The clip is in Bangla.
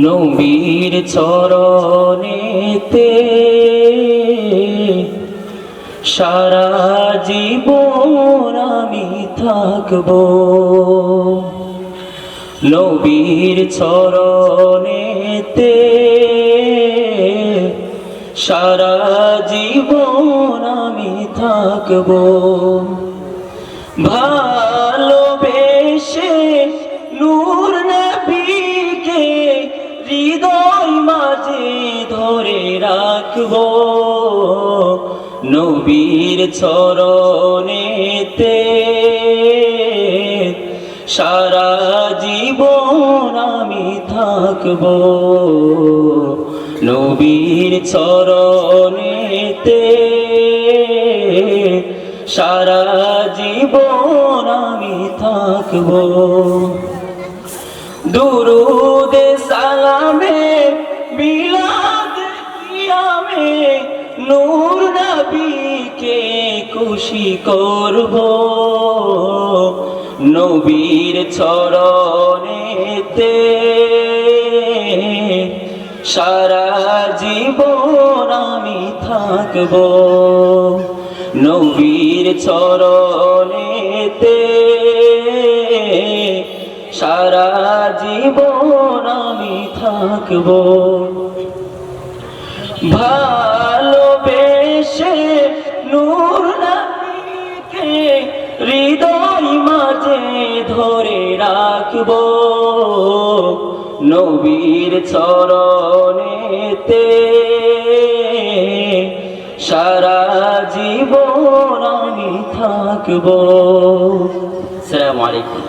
নবীর চরণেতে সারা জীবন আমি থাকবো। নবীর চরণেতে সারা জীবন আমি থাকবো। ভালোবেসে নূর নবীকে হৃদয় মাঝে ধরে রাখবো। নবীর চরণেতে সারা জীবন আমি থাকবো। নবীর চরণেতে সারা জীবন আমি থাকবো। দুরুদে সালামে মিলাদ কিয়ামে নূর নবীকে খুশি করবো। নবীর চরণেতে সারা জীবন আমি থাকবো। নবীর চরণেতে সারা জীবন আমি থাকবো। ভালোবেসে নূর নবীকে হৃদয় মাঝে ধরে রাখবো। নবীর চরণেতে সারা জীবন আমি থাকবো। আসসালামু আলাইকুম।